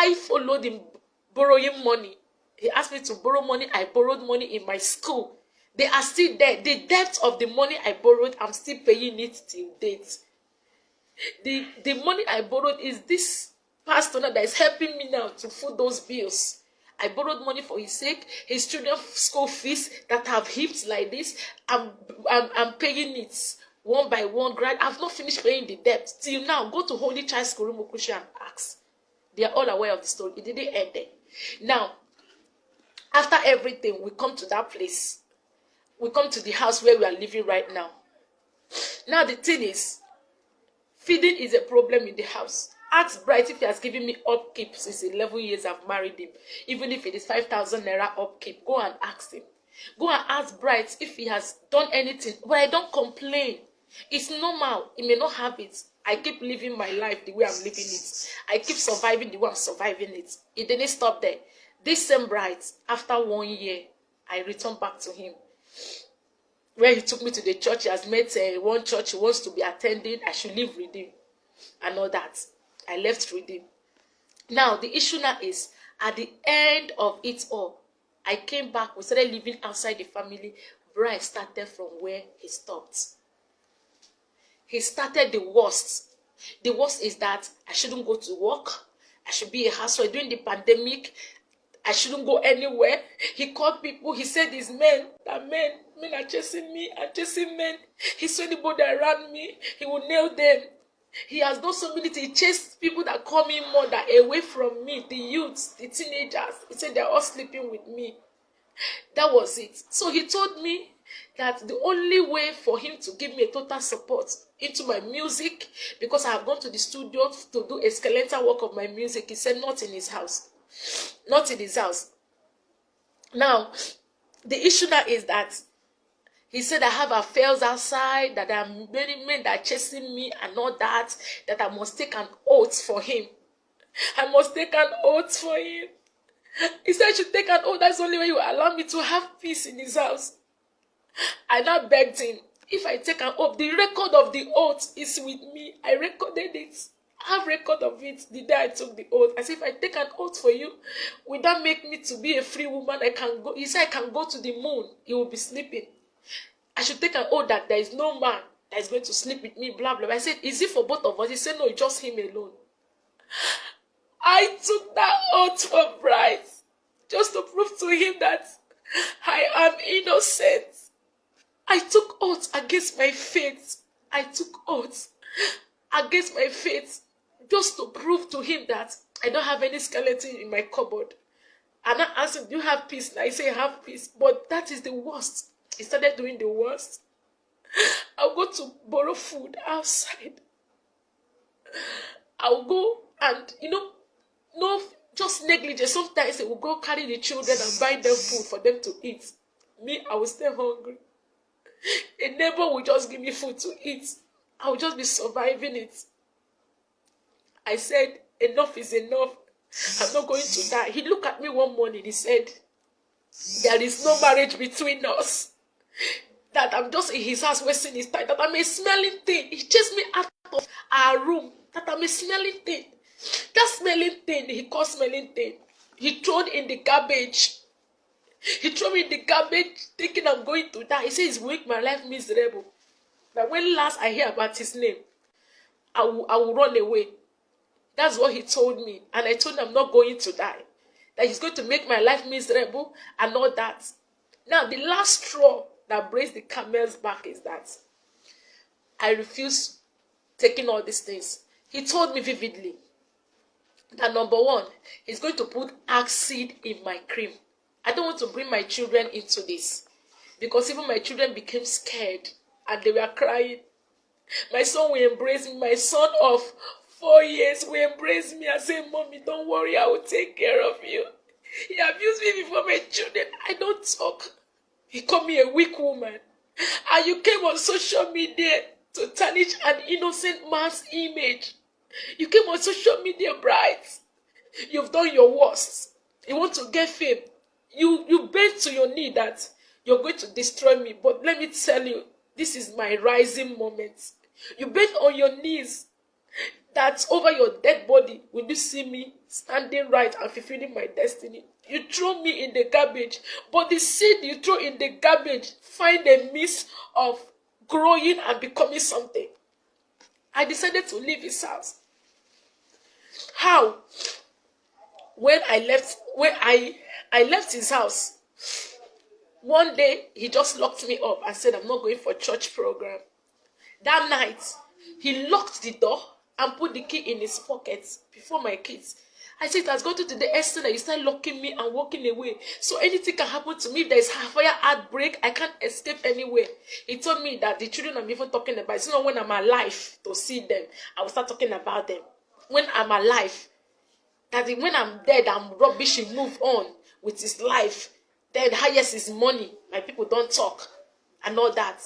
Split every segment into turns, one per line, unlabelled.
I followed him borrowing money. He asked me to borrow money. I borrowed money in my school. They are still there. The debt of the money I borrowed, I'm still paying it till date. The money I borrowed is this pastor now that is helping me now to foot those bills. I borrowed money for his sake, his children's school fees that have heaped like this. I'm paying it one by one. I've not finished paying the debt till now. Go to Holy Child School Rumukusha and ask. They are all aware of the story. It didn't end there. Now, after everything, we come to that place. We come to the house where we are living right now. Now the thing is, feeding is a problem in the house. Ask Bright if he has given me upkeep since 11 years I've married him. Even if it is 5,000 naira upkeep, go and ask him. Go and ask Bright if he has done anything. But I don't complain. It's normal. He may not have it. I keep living my life the way I'm living it. I keep surviving the way I'm surviving it. It didn't stop there. This same Bright, after 1 year, I returned back to him. Where he took me to the church, he has met one church he wants to be attending. I should live with him and all that. I left with him. Now, the issue now is, at the end of it all, I came back. We started living outside the family. Bright started from where he stopped. He started the worst. The worst is that I shouldn't go to work. I should be a housewife. During the pandemic, I shouldn't go anywhere. He called people. He said these men are chasing me and chasing men. He saw anybody around me, he will nail them. He has done so many things. He chased people that call me mother away from me, the youths, the teenagers. He said they're all sleeping with me. That was it. So he told me that the only way for him to give me a total support into my music, because I have gone to the studio to do a skeletal work of my music, he said not in his house. Not in his house. Now, the issue now is that he said I have affairs outside, that there are many men that are chasing me and all that, that I must take an oath for him. I must take an oath for him. He said I should take an oath. That's the only way he will allow me to have peace in his house. I now begged him, if I take an oath, the record of the oath is with me. I recorded it. I have record of it the day I took the oath. I said, if I take an oath for you, will that make me to be a free woman? I can go. He said, I can go to the moon. He will be sleeping. I should take an oath that there is no man that is going to sleep with me, blah, blah. I said, is it for both of us? He said, no, it's just him alone. I took that oath for Bright, just to prove to him that I am innocent. I took oath against my faith. I took oath against my faith, just to prove to him that I don't have any skeleton in my cupboard. And I asked him, do you have peace? And I say, I have peace. But that is the worst. He started doing the worst. I'll go to borrow food outside. I'll go and, no, just negligence. Sometimes they will go carry the children and buy them food for them to eat. Me, I will stay hungry. A neighbor will just give me food to eat. I will just be surviving it. I said, enough is enough. I'm not going to die. He looked at me one morning. He said, there is no marriage between us. That I'm just in his house wasting his time. That I'm a smelling thing. He chased me out of our room. That I'm a smelling thing. That smelling thing, he called smelling thing. He threw it in the garbage. He threw me in the garbage thinking I'm going to die. He says he's make my life miserable. That when last I hear about his name, I will run away. That's what he told me. And I told him I'm not going to die. That he's going to make my life miserable and all that. Now, the last straw that breaks the camel's back is that I refuse taking all these things. He told me vividly that number one, he's going to put acid in my cream. I don't want to bring my children into this. Because even my children became scared and they were crying. My son will embrace me. My son of 4 years will embrace me and say, Mommy, don't worry, I will take care of you. He abused me before my children. I don't talk. He called me a weak woman. And you came on social media to tarnish an innocent man's image. You came on social media, Bright. You've done your worst. You want to get fame. You bend to your knee that you're going to destroy me. But let me tell you, this is my rising moment. You bend on your knees that over your dead body, will you see me standing right and fulfilling my destiny? You throw me in the garbage, but the seed you throw in the garbage find a means of growing and becoming something. I decided to leave his house. How? When I left his house, one day he just locked me up and said, I'm not going for church program. That night, he locked the door and put the key in his pocket before my kids. I said, it has gotten to the extent that you start locking me and walking away. So anything can happen to me. If there is a fire outbreak, I can't escape anywhere. He told me that the children I'm even talking about, it's not when I'm alive to see them, I will start talking about them. When I'm alive, that when I'm dead, I'm rubbish, he move on with his life. Then highest is money. My people don't talk and all that.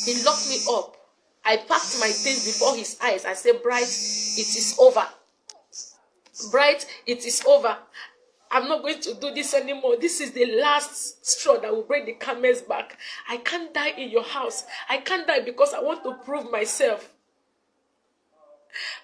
He locked me up. I packed my things before his eyes. I said, Bright, it is over. Bright, it is over. I'm not going to do this anymore. This is the last straw that will break the camel's back. I can't die in your house. I can't die because I want to prove myself.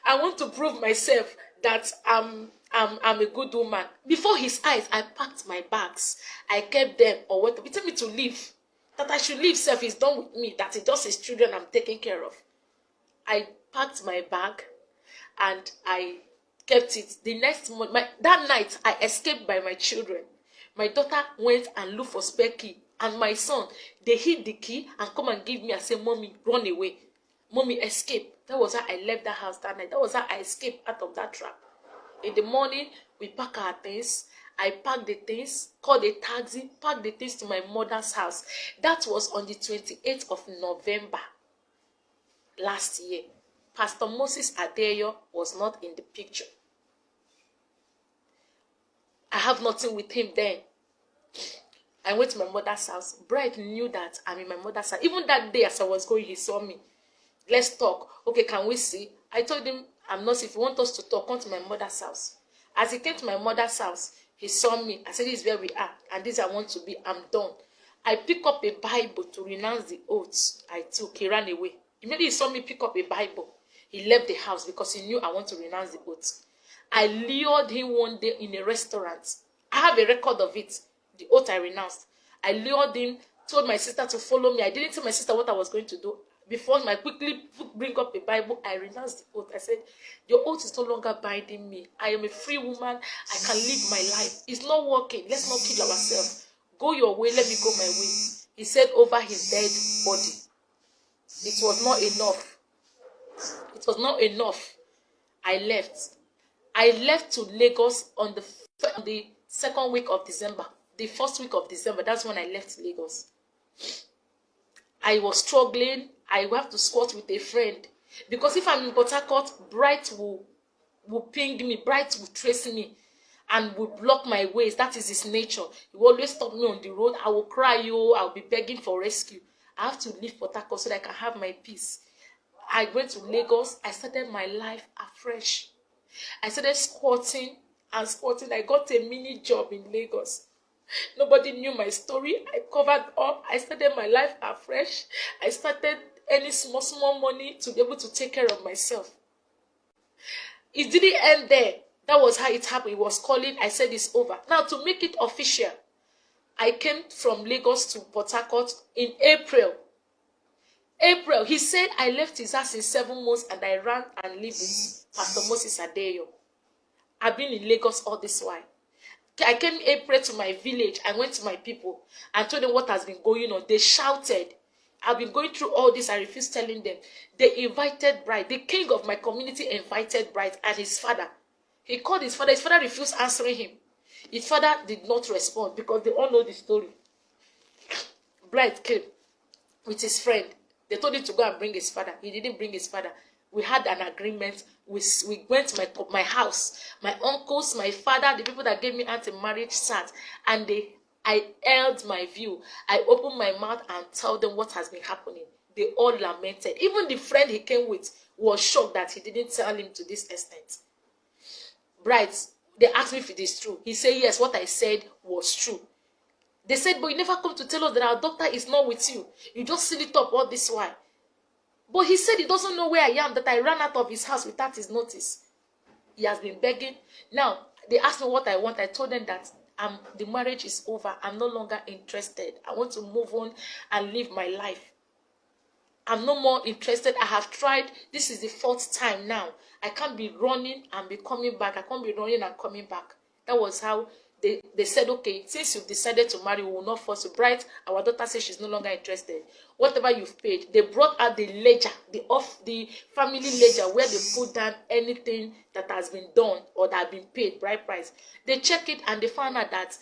I want to prove myself that I'm a good woman. Before his eyes, I packed my bags. I kept them or what. He told me to leave. That I should leave self is done with me. That it's just his children I'm taking care of. I packed my bag and I kept it. The next month, that night, I escaped by my children. My daughter went and looked for spare key. And my son, they hid the key and come and give me and say, Mommy, run away. Mommy, escape. That was how I left the house that night. That was how I escaped out of that trap. In the morning, we pack our things. I packed the things, called a taxi, packed the things to my mother's house. That was on the 28th of November last year. Pastor Moses Adeeyo was not in the picture. I have nothing with him then. I went to my mother's house. Bright knew that I'm in my mother's house. Even that day as I was going, he saw me. Let's talk. Okay, can we see? I told him, I'm not. If you want us to talk, come to my mother's house. As he came to my mother's house, he saw me. I said, this is where we are. And this I want to be. I'm done. I picked up a Bible to renounce the oaths I took. He ran away. Immediately he saw me pick up a Bible. He left the house because he knew I want to renounce the oaths. I lured him one day in a restaurant. I have a record of it. The oath I renounced. I lured him, told my sister to follow me. I didn't tell my sister what I was going to do. Before I quickly bring up a Bible, I renounced the oath. I said, your oath is no longer binding me. I am a free woman. I can live my life. It's not working. Let's not kill ourselves. Go your way. Let me go my way. He said over his dead body. It was not enough. It was not enough. I left. I left to Lagos on the second week of December. The first week of December, that's when I left Lagos. I was struggling. I will have to squat with a friend. Because if I'm in Port Harcourt, Bright will ping me. Bright will trace me and will block my ways. That is his nature. He will always stop me on the road. I will cry, I'll be begging for rescue. I have to leave Port Harcourt so that I can have my peace. I went to Lagos. I started my life afresh. I started squatting and squatting. I got a mini job in Lagos. Nobody knew my story. I covered up. I started my life afresh. I started earning small money to be able to take care of myself. It didn't end there. That was how it happened. He was calling. I said it's over. Now, to make it official, I came from Lagos to Port Harcourt in April. He said I left his house in 7 months and I ran and lived with Pastor Moses Adeeyo. I've been in Lagos all this while. I came in April to my village. I went to my people and told them what has been going on. They shouted. I've been going through all this. I refused telling them. They invited Bright. The king of my community invited Bright and his father. He called his father. His father refused answering him. His father did not respond because they all know the story. Bright came with his friend. They told him to go and bring his father. He didn't bring his father. We had an agreement. We went to my house. My uncles, my father, the people that gave me anti-marriage sat. And I held my view. I opened my mouth and told them what has been happening. They all lamented. Even the friend he came with was shocked that he didn't tell him to this extent. Bright, they asked me if it is true. He said, yes, what I said was true. They said, but you never come to tell us that our doctor is not with you. You just seal it up all this while. But he said he doesn't know where I am, that I ran out of his house without his notice. He has been begging. Now, they asked me what I want. I told them that the marriage is over. I'm no longer interested. I want to move on and live my life. I'm no more interested. I have tried. This is the 4th time now. I can't be running and be coming back. I can't be running and coming back. That was how they said, okay, since you've decided to marry, we will not force you. Bright, our daughter says she's no longer interested. Whatever you've paid, they brought out the ledger, the family ledger, where they put down anything that has been done or that has been paid, bride price. They check it and they found out that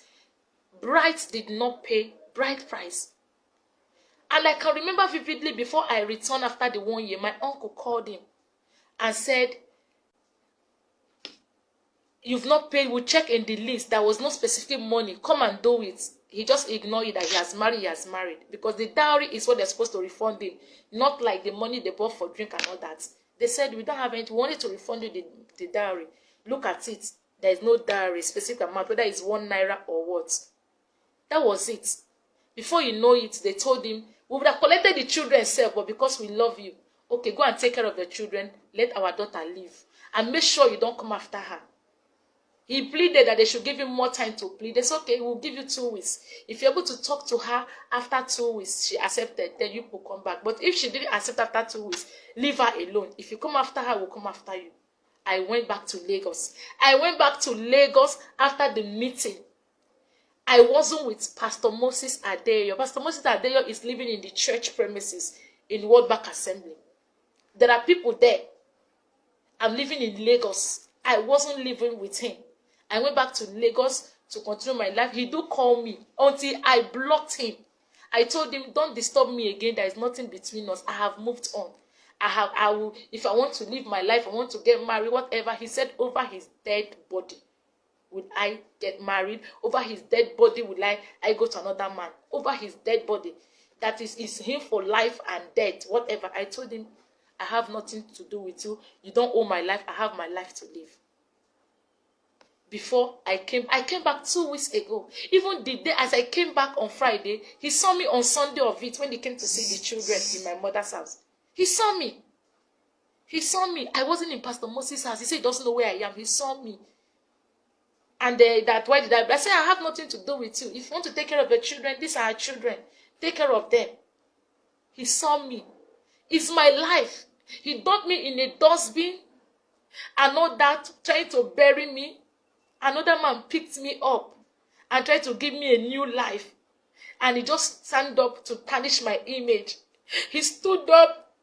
Bright did not pay bride price. And I can remember vividly, before I returned after the 1 year, my uncle called him and said, you've not paid, we'll check in the list. There was no specific money. Come and do it. He just ignored it, that he has married. Because the dowry is what they're supposed to refund him. Not like the money they bought for drink and all that. They said, we don't have anything. We wanted to refund you the dowry. Look at it. There is no dowry, specific amount, whether it's 1 naira or what. That was it. Before you know it, they told him, we would have collected the children self, but because we love you, okay, go and take care of the children. Let our daughter live. And make sure you don't come after her. He pleaded that they should give him more time to plead. They said, okay, we'll give you 2 weeks. If you're able to talk to her after 2 weeks, she accepted, then you will come back. But if she didn't accept after 2 weeks, leave her alone. If you come after her, we'll come after you. I went back to Lagos. I went back to Lagos after the meeting. I wasn't with Pastor Moses Adeeyo. Pastor Moses Adeeyo is living in the church premises in World Bank Assembly. There are people there. I'm living in Lagos. I wasn't living with him. I went back to Lagos to continue my life. He do call me until I blocked him. I told him, don't disturb me again. There is nothing between us. I have moved on. I will, if I want to live my life, I want to get married, whatever. He said, over his dead body would I get married. Over his dead body would I go to another man. Over his dead body. That is him for life and death, whatever. I told him, I have nothing to do with you. You don't own my life. I have my life to live. Before I came back 2 weeks ago. Even the day as I came back on Friday, he saw me on Sunday of it when he came to see the children in my mother's house. He saw me. He saw me. I wasn't in Pastor Moses' house. He said he doesn't know where I am. He saw me. And why did I said, I have nothing to do with you. If you want to take care of the children, these are our children. Take care of them. He saw me. It's my life. He dumped me in a dustbin and all that, trying to bury me. Another man picked me up and tried to give me a new life. And he just stand up to tarnish my image. He stood up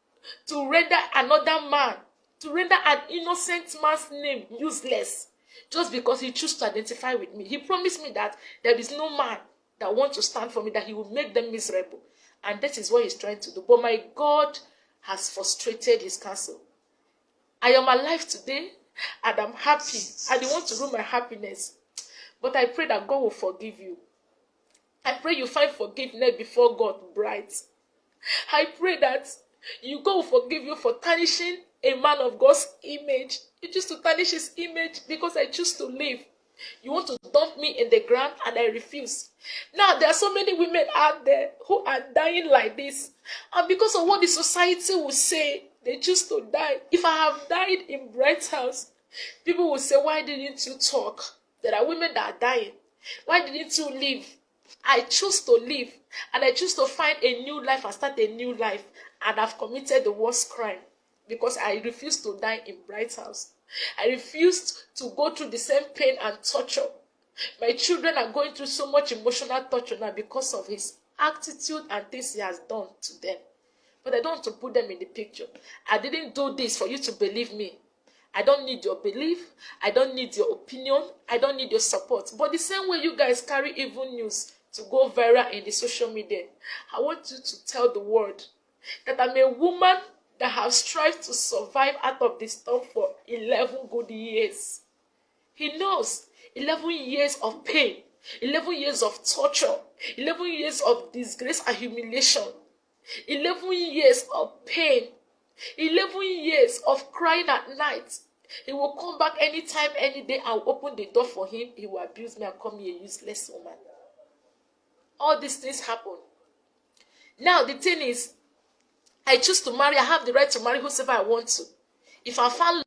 to render another man, to render an innocent man's name useless. Just because he chose to identify with me. He promised me that there is no man that wants to stand for me, that he will make them miserable. And that is what he's trying to do. But my God has frustrated his counsel. I am alive today. And I'm happy. And he wants to ruin my happiness. But I pray that God will forgive you. I pray you find forgiveness before God, bright. I pray that God will forgive you for tarnishing a man of God's image. You choose to tarnish his image because I choose to live. You want to dump me in the ground and I refuse. Now there are so many women out there who are dying like this. And because of what the society will say, they choose to die. If I have died in Bright's house, people will say, why didn't you talk? There are women that are dying. Why didn't you live? I choose to live. And I choose to find a new life and start a new life. And I've committed the worst crime. Because I refused to die in Bright's house. I refused to go through the same pain and torture. My children are going through so much emotional torture now because of his attitude and things he has done to them. But I don't want to put them in the picture. I didn't do this for you to believe me. I don't need your belief. I don't need your opinion. I don't need your support. But the same way you guys carry evil news to go viral in the social media, I want you to tell the world that I'm a woman that has strived to survive out of this storm for 11 good years. He knows 11 years of pain, 11 years of torture, 11 years of disgrace and humiliation, 11 years of pain, 11 years of crying at night. He will come back anytime, any day. I'll open the door for him. He will abuse me and call me a useless woman. All these things happen. Now the thing is, I choose to marry. I have the right to marry whosoever I want to. If I found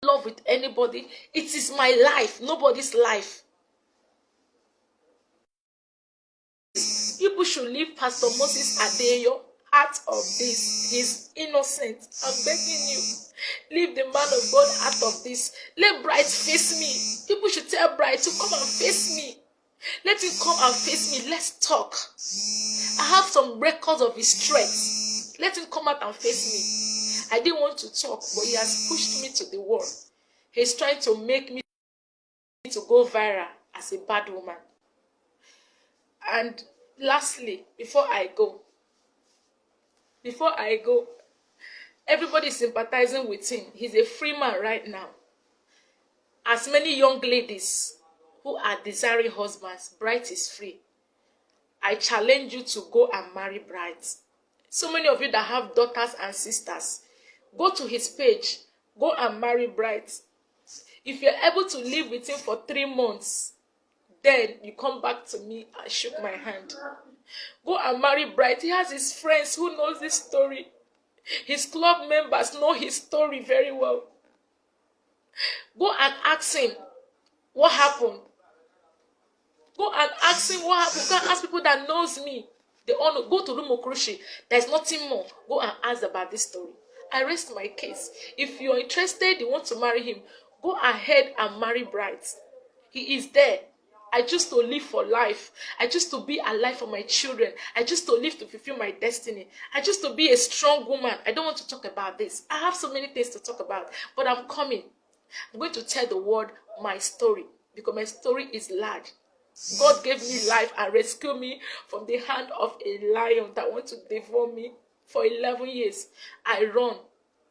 love with anybody, it is my life, nobody's life. People should leave Pastor Moses Adeeyo out of this. He's innocent. I'm begging you. Leave the man of God out of this. Let Bright face me. People should tell Bright to come and face me. Let him come and face me. Let's talk. I have some records of his strength. Let him come out and face me. I didn't want to talk, but he has pushed me to the wall. He's trying to make me to go viral as a bad woman. And lastly, before I go, everybody is sympathizing with him. He's a free man right now. As many young ladies who are desiring husbands, Bright is free. I challenge you to go and marry Bright. So many of you that have daughters and sisters, go to his page, go and marry Bright. If you're able to live with him for 3 months, then you come back to me and shook my hand. Go and marry Bright. He has his friends who knows this story. His club members know his story very well. Go and ask him what happened. Go and ask him what happened. Go and ask people that knows me. They all know. Go to Rumokrushi. There's nothing more. Go and ask about this story. I rest my case. If you're interested, you want to marry him, go ahead and marry Bright. He is there. I choose to live for life. I choose to be alive for my children. I choose to live to fulfill my destiny. I choose to be a strong woman. I don't want to talk about this. I have so many things to talk about, but I'm coming. I'm going to tell the world my story because my story is large. God gave me life and rescued me from the hand of a lion that wants to devour me for 11 years. I run.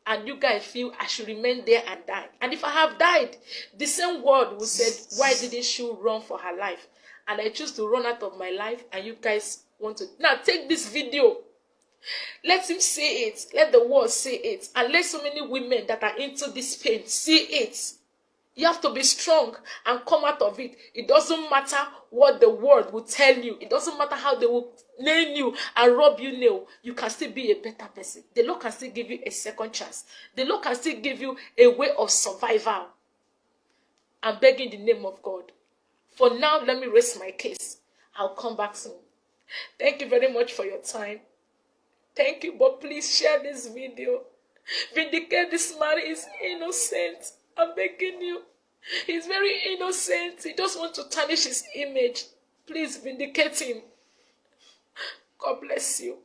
And you guys feel I should remain there and die. And if I have died, the same word will say, why didn't she run for her life? And I choose to run out of my life, and you guys want to. Now take this video. Let him say it. Let the world say it. And let so many women that are into this pain see it. You have to be strong and come out of it. It doesn't matter what the world will tell you. It doesn't matter how they will nail you and rub you nail. You can still be a better person. The Lord can still give you a second chance. The Lord can still give you a way of survival. I'm begging the name of God. For now, let me rest my case. I'll come back soon. Thank you very much for your time. Thank you, but please share this video. Vindicate this man is innocent. I'm begging you. He's very innocent. He just wants to tarnish his image. Please vindicate him. God bless you.